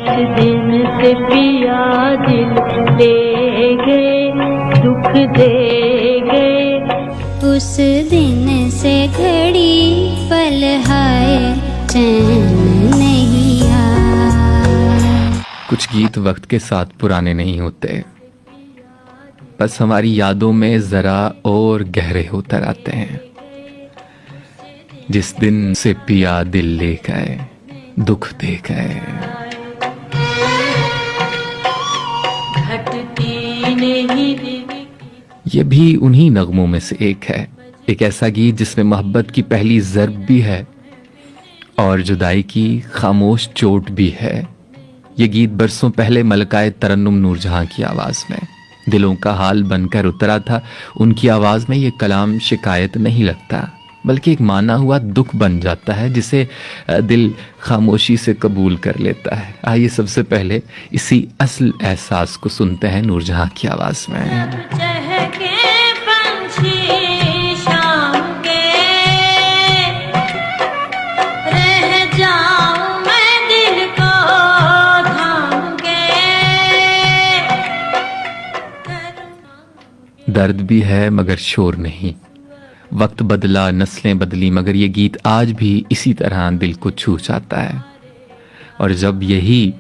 दिन से पिया दिल ले गए, दुख दे गए। उस दिन से घड़ी पल हाय चैन नहीं आया। कुछ गीत वक्त के साथ पुराने नहीं होते, बस हमारी यादों में जरा और गहरे होते आते हैं। जिस दिन से पिया दिल ले गए, दुख दे गए। घटती नहीं ये भी उन्हीं नगमों में से एक है, एक ऐसा गीत जिसमें मोहब्बत की पहली ज़र्ब भी है और जुदाई की खामोश चोट भी है। ये गीत बरसों पहले मलकाए तरन्नुम नूरजहां की आवाज़ में दिलों का हाल बनकर उतरा था। उनकी आवाज़ में ये कलाम शिकायत नहीं लगता, बल्कि एक माना हुआ दुख बन जाता है जिसे दिल खामोशी से कबूल कर लेता है। आइए सबसे पहले इसी असल एहसास को सुनते हैं नूरजहां की आवाज़ में। चहके पंछी शाम के, रह जाऊं मैं दिल को थाम के। दर्द भी है मगर शोर नहीं। वक्त बदला, नस्लें बदली, मगर ये गीत आज भी इसी तरह दिल को छू जाता है। और जब यही